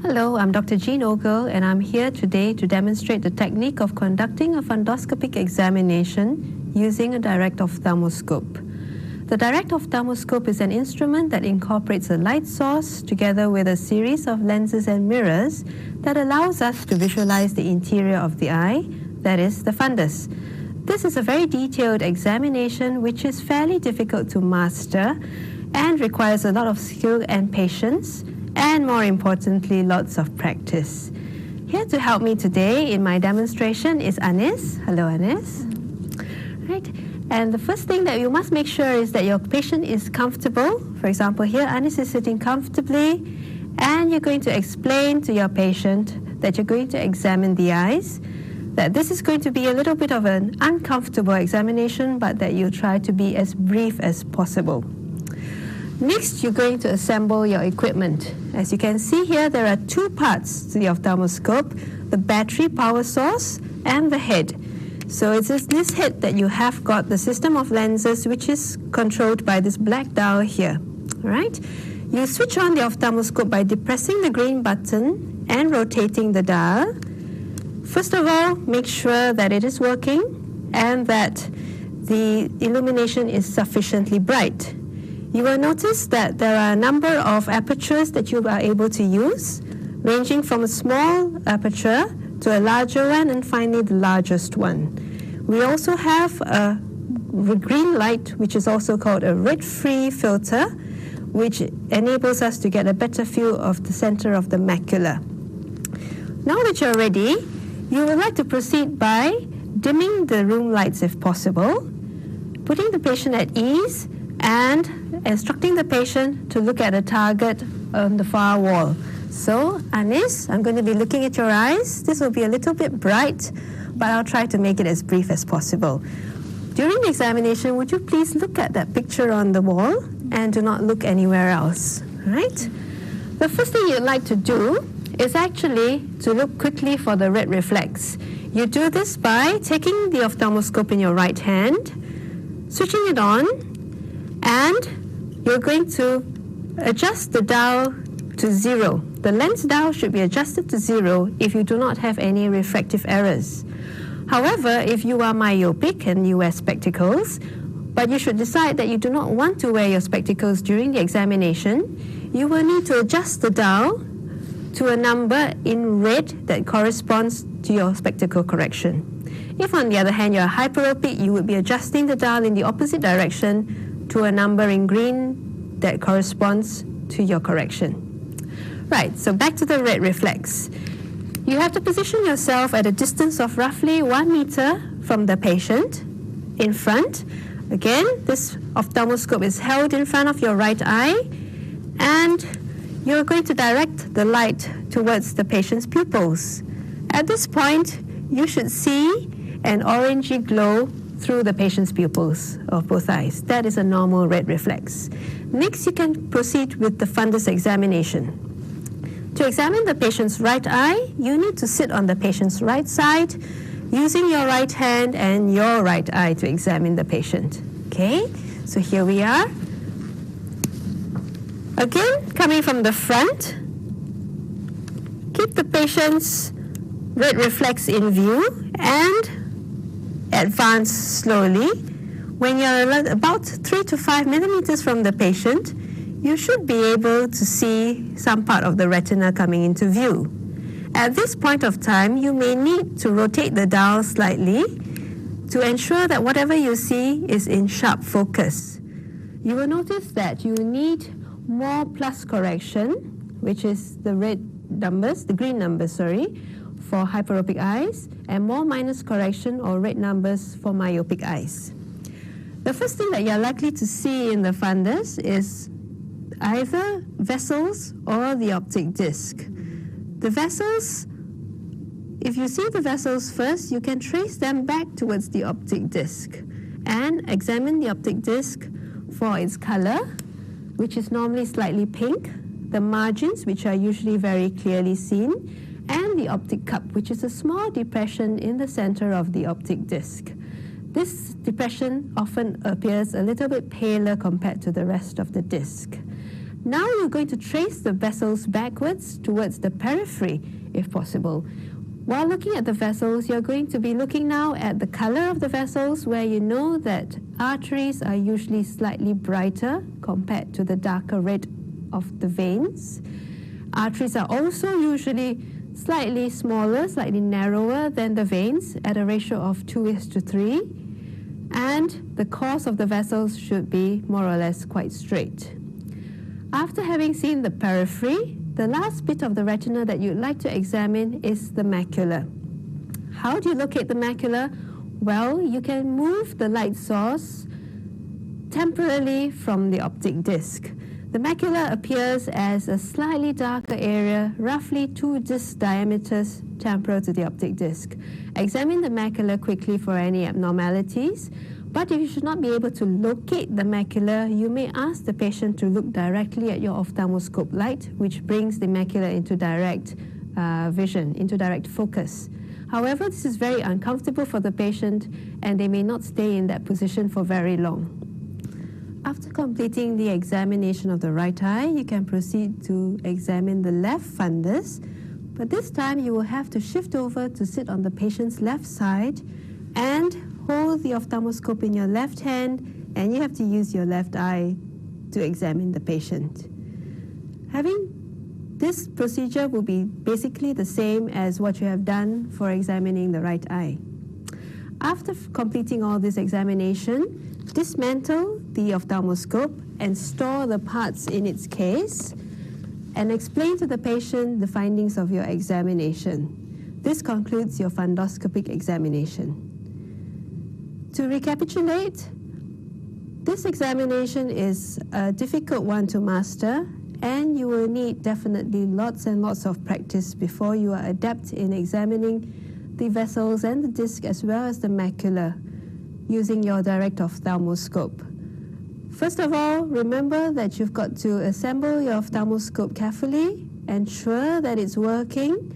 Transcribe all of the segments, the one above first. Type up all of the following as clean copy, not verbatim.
Hello, I'm Dr. Jean Ogle, and I'm here today to demonstrate the technique of conducting a fundoscopic examination using a direct ophthalmoscope. The direct ophthalmoscope is an instrument that incorporates a light source together with a series of lenses and mirrors that allows us to visualize the interior of the eye, that is, the fundus. This is a very detailed examination which is fairly difficult to master and requires a lot of skill and patience, and more importantly, lots of practice. Here to help me today in my demonstration is Anis. Hello, Anis. Right. And the first thing that you must make sure is that your patient is comfortable. For example, here Anis is sitting comfortably, and you're going to explain to your patient that you're going to examine the eyes, that this is going to be a little bit of an uncomfortable examination, but that you try to be as brief as possible. Next, you're going to assemble your equipment. As you can see here, there are two parts to the ophthalmoscope, the battery power source and the head. So it's this head that you have got the system of lenses, which is controlled by this black dial here. All right? You switch on the ophthalmoscope by depressing the green button and rotating the dial. First of all, make sure that it is working and that the illumination is sufficiently bright. You will notice that there are a number of apertures that you are able to use, ranging from a small aperture to a larger one, and finally the largest one. We also have a green light, which is also called a red-free filter, which enables us to get a better view of the center of the macula. Now that you're ready, you would like to proceed by dimming the room lights if possible, putting the patient at ease, and instructing the patient to look at a target on the far wall. So, Anis, I'm going to be looking at your eyes. This will be a little bit bright, but I'll try to make it as brief as possible. During the examination, would you please look at that picture on the wall and do not look anywhere else, right? The first thing you'd like to do is actually to look quickly for the red reflex. You do this by taking the ophthalmoscope in your right hand, switching it on, and you're going to adjust the dial to 0. The lens dial should be adjusted to 0 if you do not have any refractive errors. However, if you are myopic and you wear spectacles, but you should decide that you do not want to wear your spectacles during the examination, you will need to adjust the dial to a number in red that corresponds to your spectacle correction. If, on the other hand, you're hyperopic, you would be adjusting the dial in the opposite direction to a number in green that corresponds to your correction. Right, so back to the red reflex. You have to position yourself at a distance of roughly 1 meter from the patient in front. Again, this ophthalmoscope is held in front of your right eye, and you're going to direct the light towards the patient's pupils. At this point, you should see an orangey glow through the patient's pupils of both eyes. That is a normal red reflex. Next, you can proceed with the fundus examination. To examine the patient's right eye, you need to sit on the patient's right side, using your right hand and your right eye to examine the patient. Okay, so here we are. Again, coming from the front, keep the patient's red reflex in view and advance slowly. When you're about 3 to 5 millimeters from the patient, you should be able to see some part of the retina coming into view. At this point of time, you may need to rotate the dial slightly to ensure that whatever you see is in sharp focus. You will notice that you need more plus correction, which is the green numbers, for hyperopic eyes, and more minus correction or red numbers for myopic eyes. The first thing that you're likely to see in the fundus is either vessels or the optic disc. The vessels, if you see the vessels first, you can trace them back towards the optic disc and examine the optic disc for its color, which is normally slightly pink, the margins, which are usually very clearly seen, and the optic cup, which is a small depression in the center of the optic disc. This depression often appears a little bit paler compared to the rest of the disc. Now you're going to trace the vessels backwards towards the periphery, if possible. While looking at the vessels, you're going to be looking now at the color of the vessels, where you know that arteries are usually slightly brighter compared to the darker red of the veins. Arteries are also usually slightly smaller, slightly narrower than the veins at a ratio of 2:3. And the course of the vessels should be more or less quite straight. After having seen the periphery, the last bit of the retina that you'd like to examine is the macula. How do you locate the macula? Well, you can move the light source temporarily from the optic disc. The macula appears as a slightly darker area, roughly 2 disc diameters temporal to the optic disc. Examine the macula quickly for any abnormalities, but if you should not be able to locate the macula, you may ask the patient to look directly at your ophthalmoscope light, which brings the macula into direct vision, into direct focus. However, this is very uncomfortable for the patient, and they may not stay in that position for very long. After completing the examination of the right eye, you can proceed to examine the left fundus, but this time you will have to shift over to sit on the patient's left side and hold the ophthalmoscope in your left hand, and you have to use your left eye to examine the patient. This procedure will be basically the same as what you have done for examining the right eye. After completing all this examination, dismantle the ophthalmoscope and store the parts in its case, and explain to the patient the findings of your examination. This concludes your fundoscopic examination. To recapitulate, this examination is a difficult one to master, and you will need definitely lots and lots of practice before you are adept in examining the vessels and the disc as well as the macula using your direct ophthalmoscope. First of all, remember that you've got to assemble your ophthalmoscope carefully, ensure that it's working,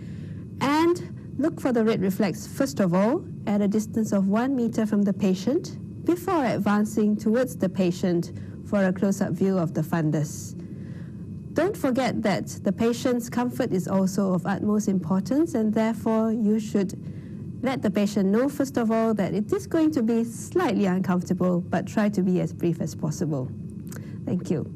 and look for the red reflex first of all at a distance of 1 meter from the patient before advancing towards the patient for a close-up view of the fundus. Don't forget that the patient's comfort is also of utmost importance, and therefore you should let the patient know first of all that it is going to be slightly uncomfortable, but try to be as brief as possible. Thank you.